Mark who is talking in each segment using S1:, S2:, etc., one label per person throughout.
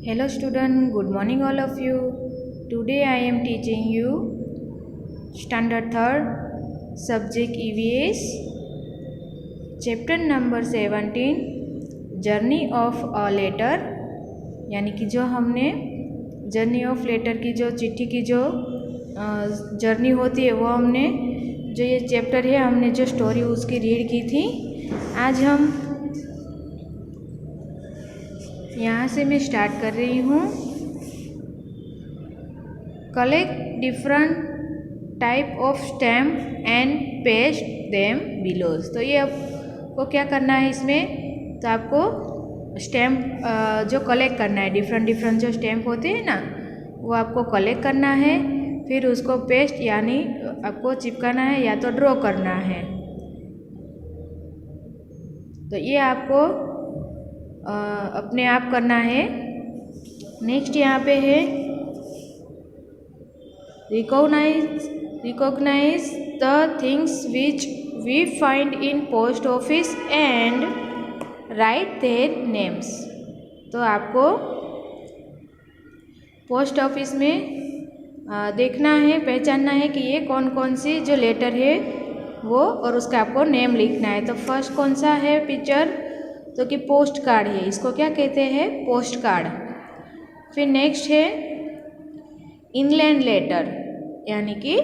S1: Hello student, good morning all of you. Today I am teaching you standard 3rd subject EVS chapter number 17 journey of a letter, यानी कि जो हमने journey of letter की जो चिट्ठी की जो जर्नी होती है वो हमने जो ये चैप्टर है हमने जो स्टोरी उसकी रीड की थी। आज हम यहाँ से मैं स्टार्ट कर रही हूँ। Collect different type of stamp and paste them below. तो ये आपको क्या करना है इसमें, तो आपको स्टैम्प जो कलेक्ट करना है, डिफरेंट जो स्टैम्प होते हैं ना वो आपको कलेक्ट करना है, फिर उसको पेस्ट यानी आपको चिपकाना है या तो ड्रॉ करना है। तो ये आपको अपने आप करना है। नेक्स्ट यहाँ पे है recognise the things which we find in post office and write their names. तो आपको पोस्ट ऑफिस में देखना है, पहचानना है कि ये कौन कौन सी जो लेटर है वो, और उसका आपको नेम लिखना है। तो फर्स्ट कौन सा है पिक्चर, तो कि पोस्ट कार्ड है, इसको क्या कहते हैं, पोस्ट कार्ड। फिर नेक्स्ट है इनलैंड लेटर, यानी कि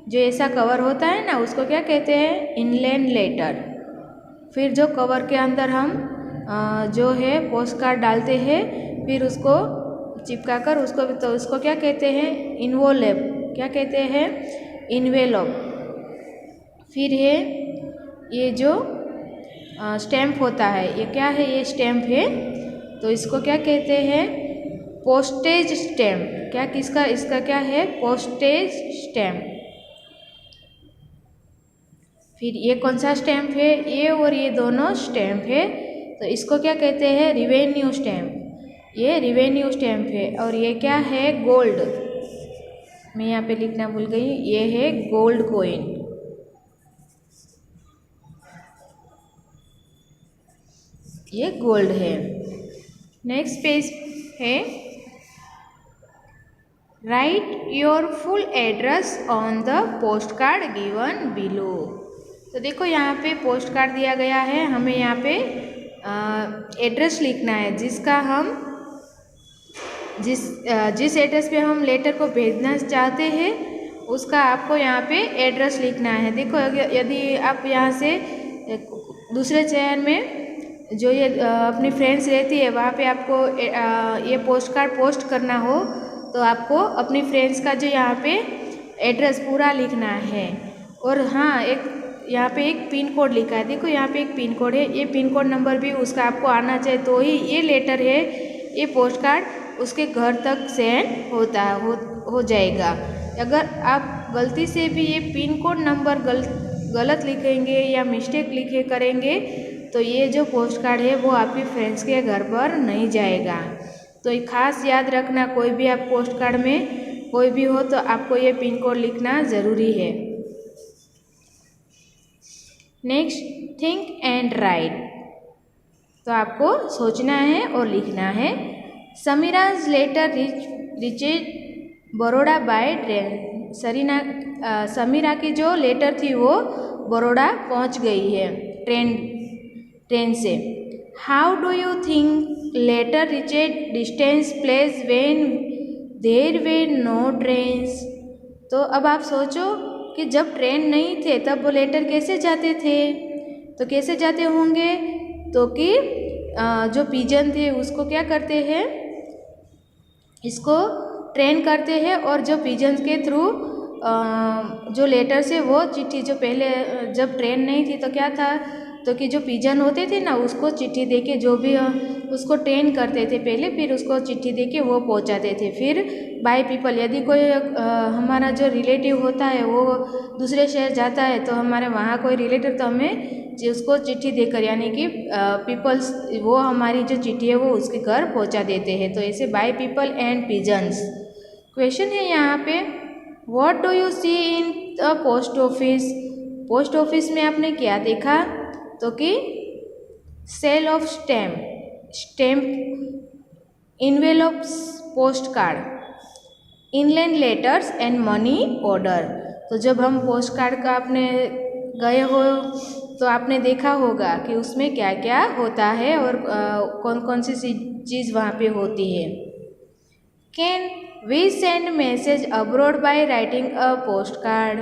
S1: जो ऐसा कवर होता है ना उसको क्या कहते हैं, इनलैंड लेटर। फिर जो कवर के अंदर हम जो है पोस्ट कार्ड डालते हैं, फिर उसको चिपका कर उसको क्या कहते हैं, इन्वोलेप, क्या कहते हैं, इन्वेलप। फिर है ये जो स्टैम्प होता है, ये क्या है, ये स्टैम्प है, तो इसको क्या कहते हैं, पोस्टेज स्टैम्प। क्या किसका, इसका क्या है, पोस्टेज स्टैम्प। फिर ये कौन सा स्टैम्प है, ये और ये दोनों स्टैम्प है, तो इसको क्या कहते हैं, रिवेन्यू स्टैम्प। ये रिवेन्यू स्टैम्प है। और ये क्या है, गोल्ड, मैं यहाँ पे लिखना भूल गई, ये है गोल्ड कॉइन। ये गोल्ड है। नेक्स्ट पेज है right your full address on the post card given below. तो देखो यहाँ पे पोस्ट कार्ड दिया गया है, हमें यहाँ पे एड्रेस लिखना है जिसका हम जिस एड्रेस पे हम लेटर को भेजना चाहते हैं उसका आपको यहाँ पे एड्रेस लिखना है। देखो यदि आप यहाँ से दूसरे शहर में जो ये अपनी फ्रेंड्स रहती है वहाँ पे आपको ये पोस्ट कार्ड पोस्ट करना हो, तो आपको अपनी फ्रेंड्स का जो यहाँ पे एड्रेस पूरा लिखना है। और हाँ, एक यहाँ पे एक पिन कोड लिखा है, देखो यहाँ पे एक पिन कोड है, ये पिन कोड नंबर भी उसका आपको आना चाहिए, तो ही ये लेटर है, ये पोस्ट कार्ड उसके घर तक सेंड होता है, हो जाएगा। अगर आप गलती से भी ये पिन कोड नंबर गलत लिखेंगे या मिस्टेक लिखे करेंगे तो ये जो पोस्ट कार्ड है वो आपकी फ्रेंड्स के घर पर नहीं जाएगा। तो खास याद रखना, कोई भी आप पोस्ट कार्ड में कोई भी हो तो आपको ये पिन कोड लिखना ज़रूरी है। नेक्स्ट थिंक एंड राइट, तो आपको सोचना है और लिखना है। Samira's letter reached Baroda by train. Samira की जो लेटर थी वो बड़ौदा पहुंच गई है ट्रेन से। How do you think letter reached distance place when there were no trains. तो अब आप सोचो कि जब ट्रेन नहीं थे तब वो लेटर कैसे जाते थे, तो कैसे जाते होंगे, तो कि जो पिजन थे उसको क्या करते हैं, इसको ट्रेन करते हैं, और जो पिजन के थ्रू जो लेटर्स है वो चिट्ठी, जो पहले जब ट्रेन नहीं थी तो क्या था, तो कि जो पिजन होते थे ना उसको चिट्ठी देके जो भी उसको ट्रेन करते थे पहले, फिर उसको चिट्ठी देके वो पहुंचाते थे। फिर बाय पीपल, यदि कोई हमारा जो रिलेटिव होता है वो दूसरे शहर जाता है तो हमारे वहाँ कोई रिलेटिव, तो हमें उसको चिट्ठी देकर, यानी कि पीपल्स, वो हमारी जो चिट्ठी है वो उसके घर पहुँचा देते हैं। तो ऐसे by people and pigeons. Question है यहाँ पे, what do you see in the post office. Post office में आपने क्या देखा, तो कि sale of stamp envelopes, postcard, inland letters and money order। तो जब हम पोस्ट कार्ड का आपने गए हो तो आपने देखा होगा कि उसमें क्या क्या होता है और कौन कौन सी चीज़ वहाँ पे होती है। Can we send message abroad by writing a post card.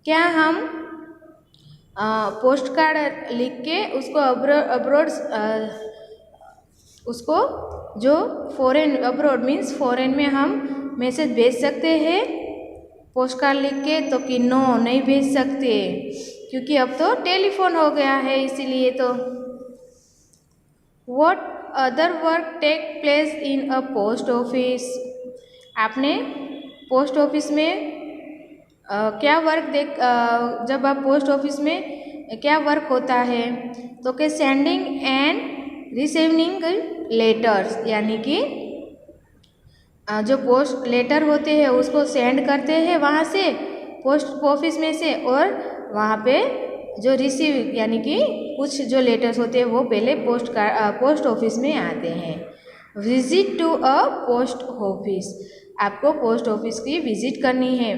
S1: क्या हम पोस्ट कार्ड लिख के उसको अब्रॉड उसको जो फॉरेन, अब्रॉड मीन्स फॉरेन में हम मैसेज भेज सकते हैं पोस्ट कार्ड लिख के? तो कि नो, नहीं भेज सकते, क्योंकि अब तो टेलीफोन हो गया है इसीलिए। तो what other work take place in a post office. आपने पोस्ट ऑफिस में क्या वर्क जब आप पोस्ट ऑफिस में क्या वर्क होता है? तो कि सेंडिंग एंड रिसीविंग लेटर्स, यानी कि जो पोस्ट लेटर होते हैं उसको सेंड करते हैं वहाँ से पोस्ट ऑफिस में से, और वहाँ पे जो रिसीव यानी कि कुछ जो लेटर्स होते हैं वो पहले पोस्ट ऑफिस में आते हैं। Visit to a post office, आपको पोस्ट ऑफिस की विजिट करनी है।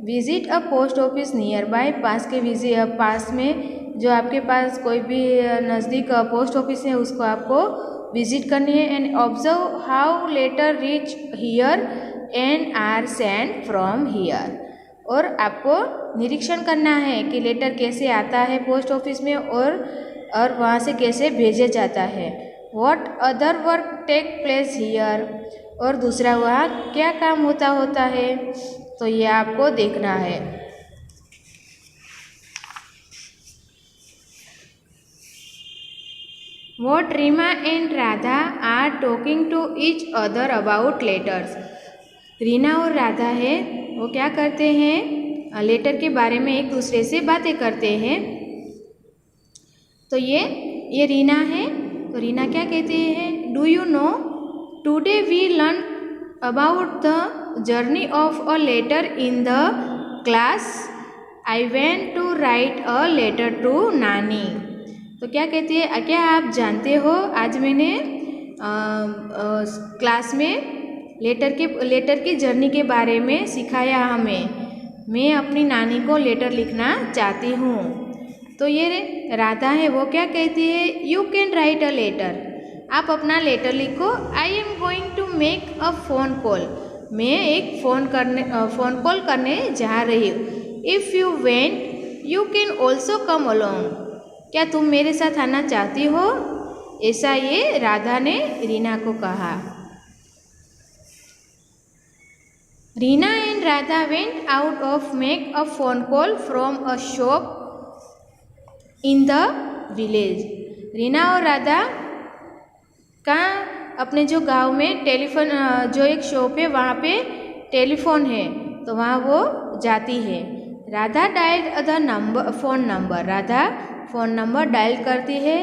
S1: Visit a post office near by, पास में जो आपके पास कोई भी नज़दीक पोस्ट ऑफिस है उसको आपको विजिट करनी है। And observe how letter reach here and are send from here, और आपको निरीक्षण करना है कि लेटर कैसे आता है पोस्ट ऑफिस में और वहाँ से कैसे भेजा जाता है। What other work take place here, और दूसरा वहाँ क्या काम होता है, तो ये आपको देखना है। What Reema and Radha are talking to each other about letters. Reena और राधा है वो क्या करते हैं, लेटर के बारे में एक दूसरे से बातें करते हैं। तो ये रीना है, तो रीना क्या कहते हैं, do you know today we learn about the journey of a letter in the class, I went to write a letter to nani. तो क्या कहते हैं, क्या आप जानते हो आज मैंने क्लास में लेटर की जर्नी के बारे में सिखाया हमें, मैं अपनी नानी को लेटर लिखना चाहती हूँ। तो ये राधा है वो क्या कहती है, you can write a letter, आप अपना लेटर लिखो। I am going to make a phone call, मैं एक फ़ोन कॉल करने जा रही हूँ। If you went you can also come along, क्या तुम मेरे साथ आना चाहती हो? ऐसा ये राधा ने रीना को कहा। Reena and Radha went out of make a phone call from a shop in the village. Reena और राधा कहाँ, अपने जो गांव में टेलीफोन, जो एक शॉप है वहाँ पे टेलीफोन है तो वहाँ वो जाती है। Radha dial the phone number, Radha phone number dial करती है।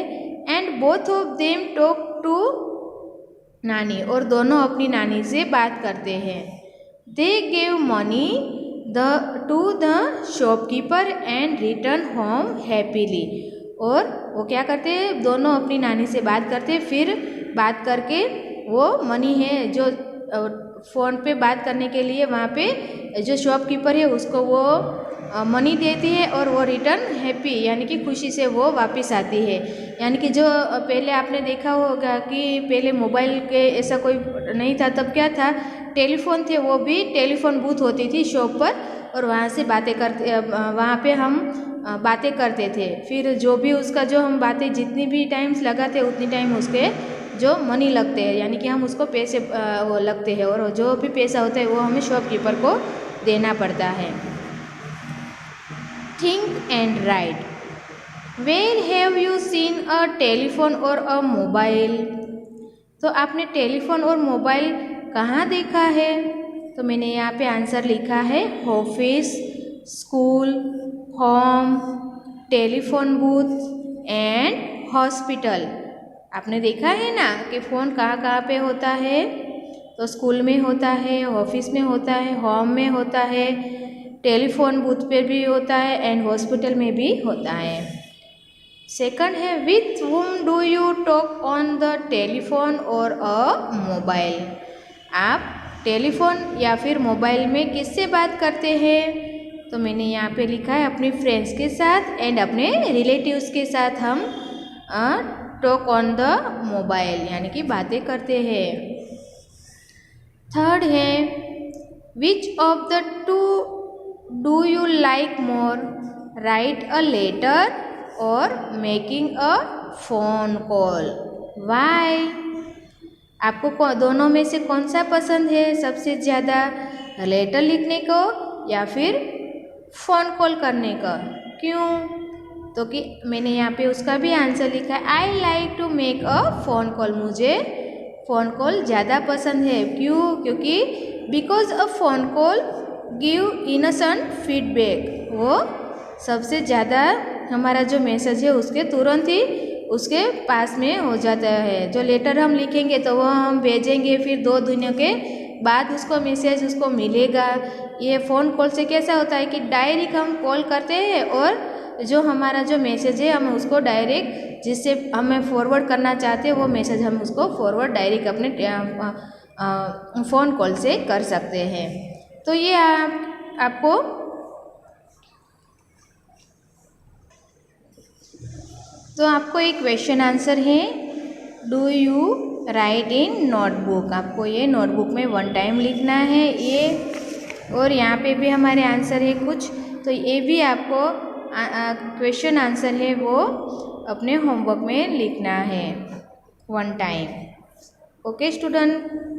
S1: And both of them talk to nani, और दोनों अपनी नानी से बात करते हैं। They gave money to the shopkeeper and return home happily, और वो क्या करते हैं, दोनों अपनी नानी से बात करते हैं, फिर बात करके वो मनी है जो फ़ोन पे बात करने के लिए वहाँ पे जो शॉपकीपर है उसको वो मनी देती है, और वो रिटर्न हैप्पी यानी कि खुशी से वो वापस आती है। यानी कि जो पहले आपने देखा होगा कि पहले मोबाइल के ऐसा कोई नहीं था, तब क्या था, टेलीफोन थे, वो भी टेलीफोन बूथ होती थी शॉप पर, और वहाँ से बातें करते, वहाँ पे हम बातें करते थे। फिर जो भी उसका जो हम बातें जितनी भी टाइम्स लगाते उतनी टाइम उसके जो मनी लगते हैं, यानी कि हम उसको पैसे वो लगते हैं, और जो भी पैसा होता है वो हमें शॉपकीपर को देना पड़ता है। Think and write, where have you seen a telephone or a mobile. तो आपने टेलीफोन और मोबाइल कहाँ देखा है? तो मैंने यहाँ पे आंसर लिखा है, office, school, home, telephone booth and hospital. आपने देखा है ना कि फ़ोन कहाँ पे होता है? तो स्कूल में होता है, ऑफिस में होता है, होम में होता है, टेलीफोन बूथ पे भी होता है एंड हॉस्पिटल में भी होता है। सेकंड है with whom do you talk on the telephone or a mobile. आप टेलीफोन या फिर मोबाइल में किससे बात करते हैं? तो मैंने यहाँ पे लिखा है अपने फ्रेंड्स के साथ एंड अपने रिलेटिव्स के साथ हम टॉक ऑन द मोबाइल यानी कि बातें करते हैं। थर्ड है which of the two do you like more, write a letter or making a phone call. Why? आपको दोनों में से कौन सा पसंद है सबसे ज़्यादा, लेटर लिखने को या फिर फ़ोन कॉल करने का? क्यों? तो कि मैंने यहाँ पे उसका भी आंसर लिखा है I like to make a phone call. मुझे फ़ोन कॉल ज़्यादा पसंद है। क्यों? क्योंकि because a phone call give instant feedback. वो सबसे ज़्यादा हमारा जो मैसेज है उसके तुरंत ही उसके पास में हो जाता है। जो लेटर हम लिखेंगे तो वो हम भेजेंगे, फिर 2 दिनों के बाद उसको मैसेज उसको मिलेगा। ये फ़ोन कॉल से कैसा होता है कि डायरेक्ट हम कॉल करते हैं और जो हमारा जो मैसेज है हम उसको डायरेक्ट जिससे हमें फॉरवर्ड करना चाहते हैं वो मैसेज हम उसको फॉरवर्ड डायरेक्ट अपने फ़ोन कॉल से कर सकते हैं। तो ये आपको एक क्वेश्चन आंसर है do you right in notebook. आपको ये नोटबुक में 1 टाइम लिखना है ये, और यहाँ पे भी हमारे आंसर है कुछ, तो ये भी आपको क्वेश्चन आंसर है वो अपने होमवर्क में लिखना है 1 टाइम। Okay student.